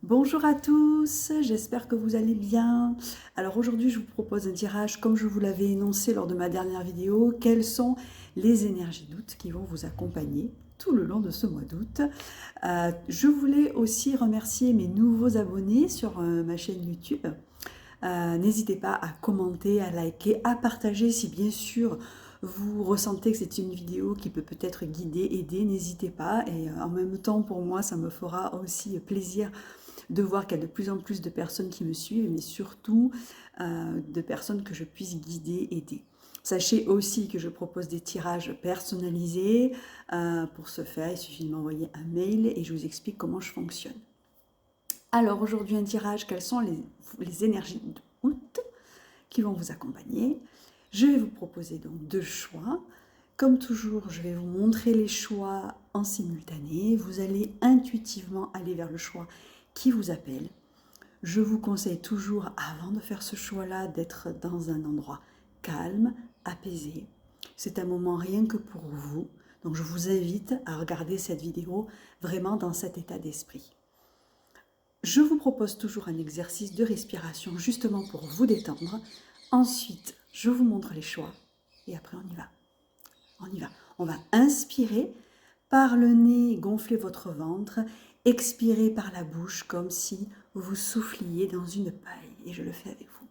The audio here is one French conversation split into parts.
Bonjour à tous, j'espère que vous allez bien. Alors aujourd'hui, je vous propose un tirage comme je vous l'avais énoncé lors de ma dernière vidéo. Quelles sont les énergies d'août qui vont vous accompagner tout le long de ce mois d'août? Je voulais aussi remercier mes nouveaux abonnés sur ma chaîne YouTube. N'hésitez pas à commenter, à liker, à partager si bien sûr vous ressentez que c'est une vidéo qui peut peut-être guider, aider, n'hésitez pas. Et en même temps, pour moi, ça me fera aussi plaisir de voir qu'il y a de plus en plus de personnes qui me suivent, mais surtout de personnes que je puisse guider, aider. Sachez aussi que je propose des tirages personnalisés. Pour ce faire, il suffit de m'envoyer un mail et je vous explique comment je fonctionne. Alors aujourd'hui, un tirage, quelles sont les énergies d'août qui vont vous accompagner? Je vais vous proposer donc deux choix. Comme toujours, je vais vous montrer les choix en simultané. Vous allez intuitivement aller vers le choix qui vous appelle. Je vous conseille toujours, avant de faire ce choix-là, d'être dans un endroit calme, apaisé. C'est un moment rien que pour vous. Donc je vous invite à regarder cette vidéo vraiment dans cet état d'esprit. Je vous propose toujours un exercice de respiration justement pour vous détendre. Ensuite, je vous montre les choix et après on y va. On y va. On va inspirer par le nez, gonfler votre ventre, expirer par la bouche comme si vous souffliez dans une paille. Et je le fais avec vous.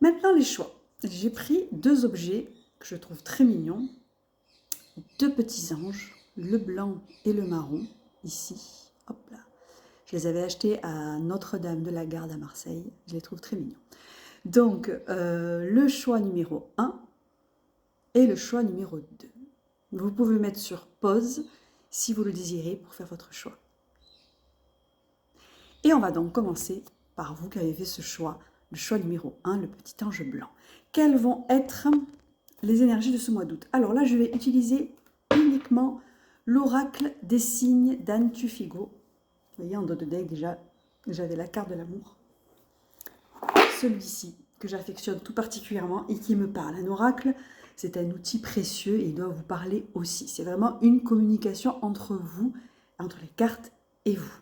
Maintenant les choix. J'ai pris deux objets que je trouve très mignons. Deux petits anges, le blanc et le marron, ici. Hop là. Je les avais achetés à Notre-Dame de la Garde à Marseille. Je les trouve très mignons. Donc, le choix numéro 1 et le choix numéro 2. Vous pouvez mettre sur pause si vous le désirez pour faire votre choix. Et on va donc commencer par vous qui avez fait ce choix, le choix numéro 1, le petit ange blanc. Quelles vont être les énergies de ce mois d'août? Alors là, je vais utiliser uniquement l'oracle des signes d'Anne Tufigo. Vous voyez, en dos de deck, déjà, j'avais la carte de l'amour. Celui-ci, que j'affectionne tout particulièrement et qui me parle. Un oracle, c'est un outil précieux et il doit vous parler aussi. C'est vraiment une communication entre vous, entre les cartes et vous.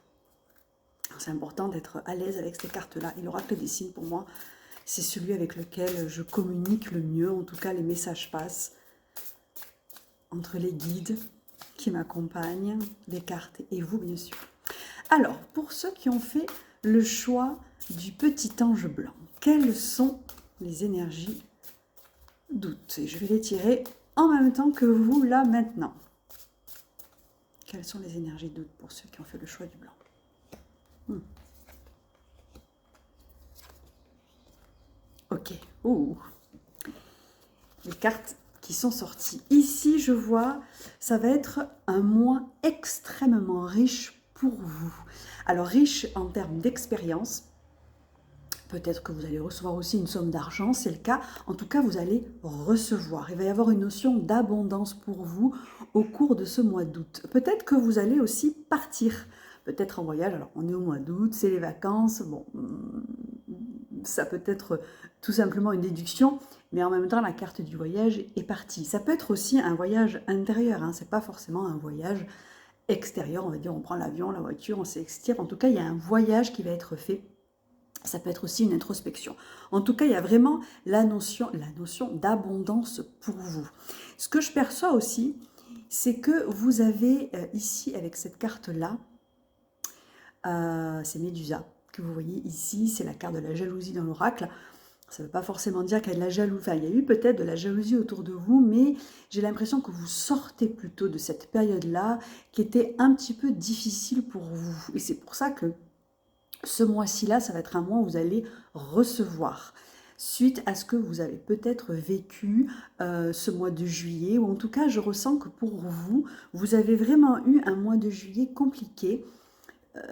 C'est important d'être à l'aise avec ces cartes-là. Et l'oracle des signes, pour moi, c'est celui avec lequel je communique le mieux. En tout cas, les messages passent entre les guides qui m'accompagnent, les cartes et vous, bien sûr. Alors, pour ceux qui ont fait le choix du petit ange blanc, quelles sont les énergies d'août? Et je vais les tirer en même temps que vous, là, maintenant. Quelles sont les énergies d'août pour ceux qui ont fait le choix du blanc? Ok. Ouh. Les cartes qui sont sorties. Ici, je vois, ça va être un mois extrêmement riche pour vous. Alors, riche en termes d'expérience. Peut-être que vous allez recevoir aussi une somme d'argent, c'est le cas. En tout cas, vous allez recevoir. Il va y avoir une notion d'abondance pour vous au cours de ce mois d'août. Peut-être que vous allez aussi partir, peut-être en voyage. Alors, on est au mois d'août, c'est les vacances. Bon, ça peut être tout simplement une déduction, mais en même temps, la carte du voyage est partie. Ça peut être aussi un voyage intérieur, hein. C'est pas forcément un voyage extérieur. On va dire, on prend l'avion, la voiture, on s'extire. En tout cas, il y a un voyage qui va être fait. Ça peut être aussi une introspection. En tout cas, il y a vraiment la notion d'abondance pour vous. Ce que je perçois aussi, c'est que vous avez ici, avec cette carte-là, c'est Médusa, que vous voyez ici, c'est la carte de la jalousie dans l'oracle. Ça ne veut pas forcément dire qu'il y a de la jalousie, enfin, il y a eu peut-être de la jalousie autour de vous, mais j'ai l'impression que vous sortez plutôt de cette période-là, qui était un petit peu difficile pour vous. Et c'est pour ça que ce mois-ci-là, ça va être un mois où vous allez recevoir, suite à ce que vous avez peut-être vécu ce mois de juillet, ou en tout cas, je ressens que pour vous, vous avez vraiment eu un mois de juillet compliqué.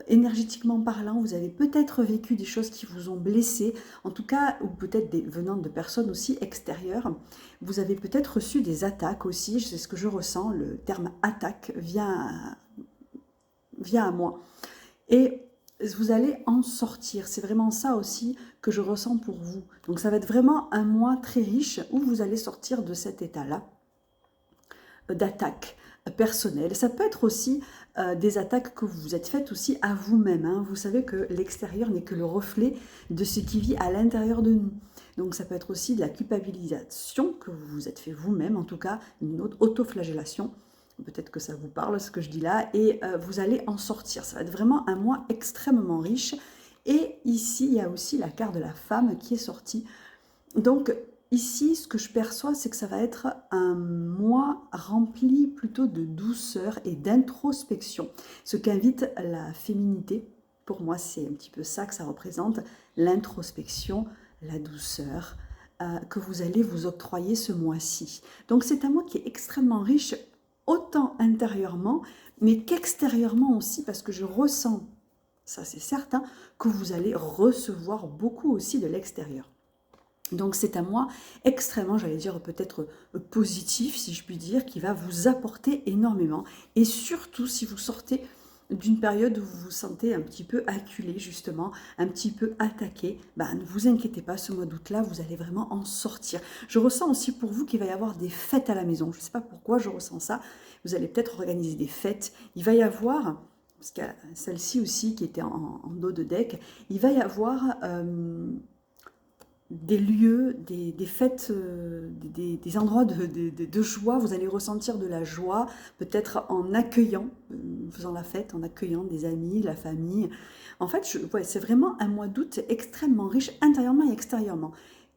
Énergétiquement parlant, vous avez peut-être vécu des choses qui vous ont blessé, en tout cas, ou peut-être venant de personnes aussi extérieures. Vous avez peut-être reçu des attaques aussi, c'est ce que je ressens, le terme attaque vient à moi. Et vous allez en sortir. C'est vraiment ça aussi que je ressens pour vous. Donc ça va être vraiment un mois très riche où vous allez sortir de cet état-là d'attaque personnelle. Ça peut être aussi des attaques que vous vous êtes faites aussi à vous-même. Hein. Vous savez que l'extérieur n'est que le reflet de ce qui vit à l'intérieur de nous. Donc ça peut être aussi de la culpabilisation que vous vous êtes fait vous-même, en tout cas une autoflagellation. Peut-être que ça vous parle ce que je dis là, et vous allez en sortir. Ça va être vraiment un mois extrêmement riche. Et ici, il y a aussi la carte de la femme qui est sortie. Donc ici, ce que je perçois, c'est que ça va être un mois rempli plutôt de douceur et d'introspection. Ce qu'invite la féminité, pour moi, c'est un petit peu ça que ça représente, l'introspection, la douceur, que vous allez vous octroyer ce mois-ci. Donc c'est un mois qui est extrêmement riche, autant intérieurement, mais qu'extérieurement aussi, parce que je ressens, ça c'est certain, que vous allez recevoir beaucoup aussi de l'extérieur. Donc c'est un mois extrêmement, j'allais dire peut-être positif, si je puis dire, qui va vous apporter énormément. Et surtout si vous sortez d'une période où vous vous sentez un petit peu acculé, justement, un petit peu attaqué, ne vous inquiétez pas, ce mois d'août-là, vous allez vraiment en sortir. Je ressens aussi pour vous qu'il va y avoir des fêtes à la maison. Je ne sais pas pourquoi je ressens ça. Vous allez peut-être organiser des fêtes. Il va y avoir, parce qu'il y a celle-ci aussi qui était en dos de deck, il va y avoir des lieux, des fêtes, des endroits de joie. Vous allez ressentir de la joie, peut-être en accueillant, en faisant la fête, en accueillant des amis, la famille. En fait, c'est vraiment un mois d'août extrêmement riche, intérieurement et extérieurement.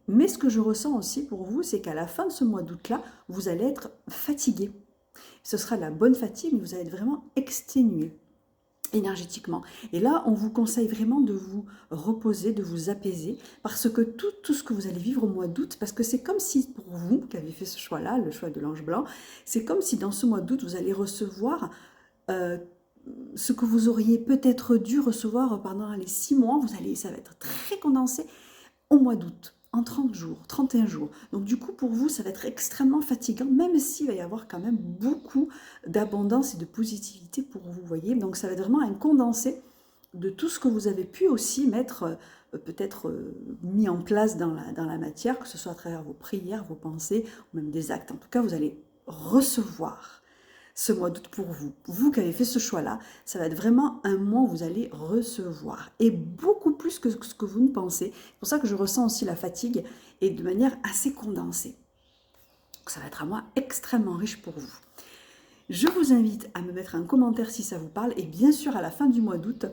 Mais ce que je ressens aussi pour vous, c'est qu'à la fin de ce mois d'août-là, vous allez être fatigué. Ce sera de la bonne fatigue, mais vous allez être vraiment exténué énergétiquement. Et là, on vous conseille vraiment de vous reposer, de vous apaiser, parce que tout ce que vous allez vivre au mois d'août, parce que c'est comme si, pour vous qui avez fait ce choix-là, le choix de l'ange blanc, c'est comme si dans ce mois d'août, vous allez recevoir ce que vous auriez peut-être dû recevoir pendant les 6 mois, ça va être très condensé au mois d'août, en 30 jours, 31 jours. Donc du coup, pour vous, ça va être extrêmement fatigant, même s'il va y avoir quand même beaucoup d'abondance et de positivité pour vous, voyez. Donc ça va être vraiment un condensé de tout ce que vous avez pu aussi mettre, peut-être mis en place dans la matière, que ce soit à travers vos prières, vos pensées, ou même des actes. En tout cas, vous allez recevoir ce mois d'août pour vous. Vous qui avez fait ce choix-là, ça va être vraiment un mois où vous allez recevoir. Et beaucoup plus que ce que vous ne pensez. C'est pour ça que je ressens aussi la fatigue et de manière assez condensée. Donc ça va être un mois extrêmement riche pour vous. Je vous invite à me mettre un commentaire si ça vous parle. Et bien sûr, à la fin du mois d'août,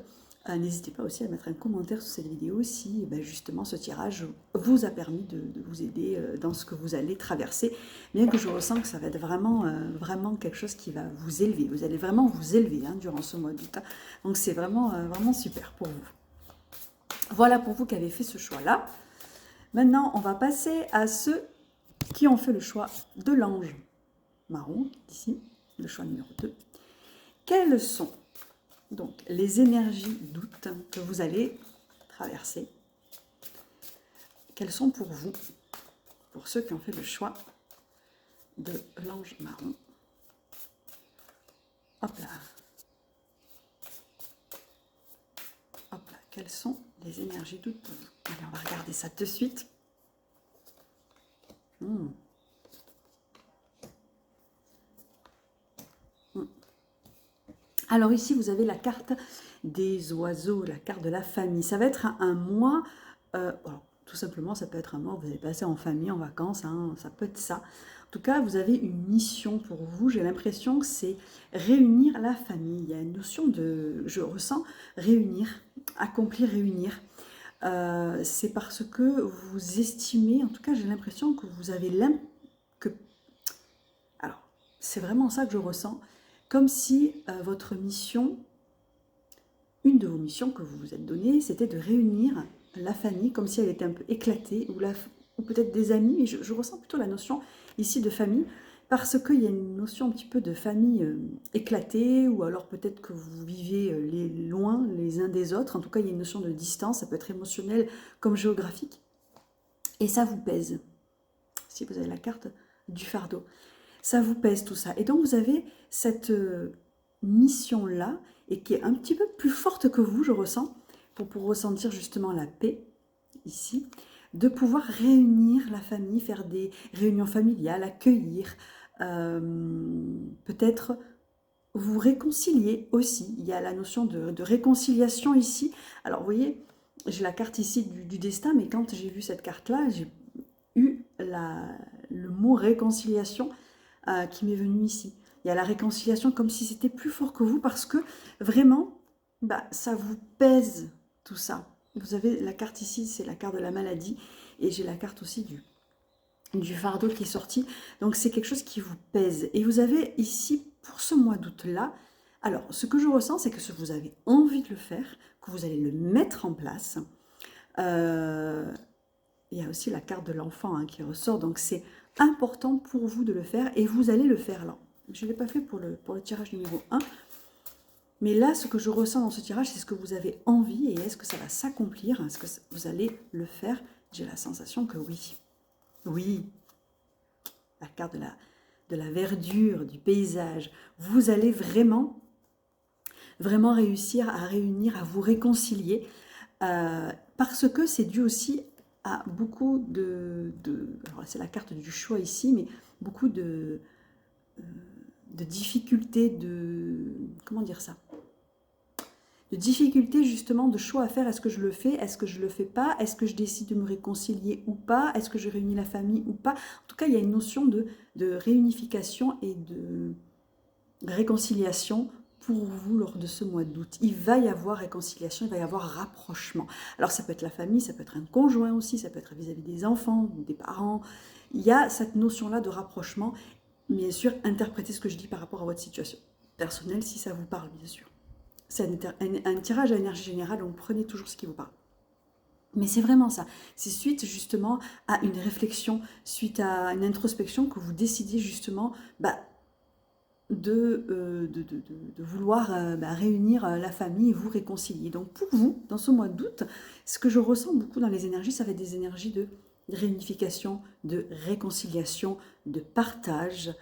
n'hésitez pas aussi à mettre un commentaire sous cette vidéo si justement ce tirage vous a permis de vous aider dans ce que vous allez traverser. Bien que je ressens que ça va être vraiment, vraiment quelque chose qui va vous élever. Vous allez vraiment vous élever durant ce mois d'août. Donc c'est vraiment, vraiment super pour vous. Voilà pour vous qui avez fait ce choix-là. Maintenant, on va passer à ceux qui ont fait le choix de l'ange marron, ici, le choix numéro 2. Quels sont donc les énergies d'août que vous allez traverser? Quelles sont pour vous, pour ceux qui ont fait le choix de l'ange marron? Hop là. Hop là. Quelles sont les énergies d'août pour vous? Allez, on va regarder ça de suite. Alors ici, vous avez la carte des oiseaux, la carte de la famille. Ça va être un mois, alors, tout simplement, ça peut être un mois où vous allez passer en famille, en vacances, ça peut être ça. En tout cas, vous avez une mission pour vous. J'ai l'impression que c'est réunir la famille. Il y a une notion de, je ressens, réunir, accomplir, réunir. C'est parce que vous estimez, en tout cas, j'ai l'impression que vous avez alors, c'est vraiment ça que je ressens. Comme si votre mission, une de vos missions que vous vous êtes donnée, c'était de réunir la famille, comme si elle était un peu éclatée, ou peut-être des amis, mais je ressens plutôt la notion ici de famille, parce qu'il y a une notion un petit peu de famille éclatée, ou alors peut-être que vous vivez loin les uns des autres, en tout cas il y a une notion de distance, ça peut être émotionnel comme géographique, et ça vous pèse, si vous avez la carte du fardeau. Ça vous pèse tout ça. Et donc vous avez cette mission-là, et qui est un petit peu plus forte que vous, je ressens, pour ressentir justement la paix, ici, de pouvoir réunir la famille, faire des réunions familiales, accueillir, peut-être vous réconcilier aussi. Il y a la notion de réconciliation ici. Alors, vous voyez, j'ai la carte ici du destin, mais quand j'ai vu cette carte-là, j'ai eu le mot réconciliation qui m'est venu ici. Il y a la réconciliation comme si c'était plus fort que vous parce que vraiment, bah, ça vous pèse tout ça. Vous avez la carte ici, c'est la carte de la maladie et j'ai la carte aussi du fardeau qui est sorti. Donc c'est quelque chose qui vous pèse. Et vous avez ici, pour ce mois d'août-là, alors ce que je ressens, c'est que vous avez envie de le faire, que vous allez le mettre en place. Il y a aussi la carte de l'enfant qui ressort, donc c'est important pour vous de le faire et vous allez le faire. Alors, je ne l'ai pas fait pour le tirage numéro 1, mais là, ce que je ressens dans ce tirage, c'est ce que vous avez envie et est-ce que ça va s'accomplir? Est-ce que vous allez le faire? J'ai la sensation que oui. Oui, la carte de la verdure, du paysage. Vous allez vraiment réussir à réunir, à vous réconcilier parce que c'est dû aussi à beaucoup alors c'est la carte du choix ici, mais beaucoup de difficultés, comment dire ça, de difficultés justement de choix à faire. Est-ce que je le fais? Est-ce que je le fais pas? Est-ce que je décide de me réconcilier ou pas? Est-ce que je réunis la famille ou pas? En tout cas, il y a une notion de réunification et de réconciliation pour vous lors de ce mois d'août. Il va y avoir réconciliation, il va y avoir rapprochement. Alors ça peut être la famille, ça peut être un conjoint aussi, ça peut être vis-à-vis des enfants, des parents. Il y a cette notion-là de rapprochement. Bien sûr, interprétez ce que je dis par rapport à votre situation personnelle, si ça vous parle, bien sûr. C'est un tirage à énergie générale, donc prenez toujours ce qui vous parle. Mais c'est vraiment ça. C'est suite justement à une réflexion, suite à une introspection que vous décidez justement de vouloir réunir la famille et vous réconcilier. Donc pour vous, dans ce mois d'août, ce que je ressens beaucoup dans les énergies, ça va être des énergies de réunification, de réconciliation, de partage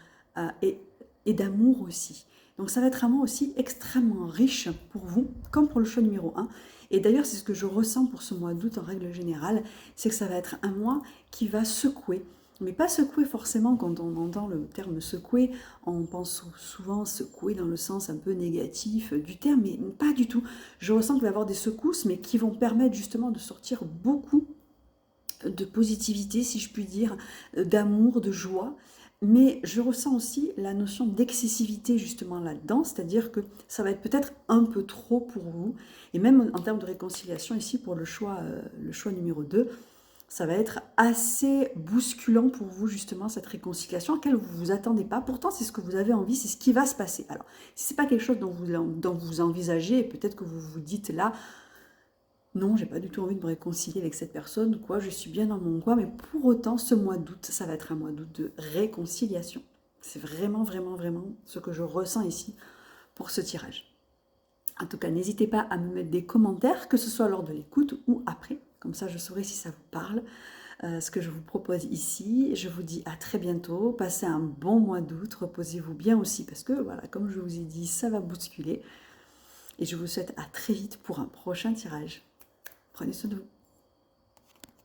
et d'amour aussi. Donc ça va être un mois aussi extrêmement riche pour vous, comme pour le choix numéro 1. Et d'ailleurs, c'est ce que je ressens pour ce mois d'août en règle générale, c'est que ça va être un mois qui va secouer. Mais pas secouer forcément, quand on entend le terme secouer, on pense souvent secouer dans le sens un peu négatif du terme, mais pas du tout. Je ressens qu'il va y avoir des secousses, mais qui vont permettre justement de sortir beaucoup de positivité, si je puis dire, d'amour, de joie. Mais je ressens aussi la notion d'excessivité justement là-dedans, c'est-à-dire que ça va être peut-être un peu trop pour vous. Et même en termes de réconciliation ici pour le choix numéro 2, ça va être assez bousculant pour vous justement cette réconciliation à laquelle vous ne vous attendez pas. Pourtant c'est ce que vous avez envie, c'est ce qui va se passer. Alors si ce n'est pas quelque chose dont vous envisagez, peut-être que vous vous dites là, non, j'ai pas du tout envie de me réconcilier avec cette personne, quoi, je suis bien dans mon coin, mais pour autant, ce mois d'août, ça va être un mois d'août de réconciliation. C'est vraiment, vraiment, vraiment ce que je ressens ici pour ce tirage. En tout cas, n'hésitez pas à me mettre des commentaires, que ce soit lors de l'écoute ou après, comme ça je saurai si ça vous parle, ce que je vous propose ici. Je vous dis à très bientôt, passez un bon mois d'août, reposez-vous bien aussi, parce que voilà, comme je vous ai dit, ça va bousculer. Et je vous souhaite à très vite pour un prochain tirage. Prenez soin de vous.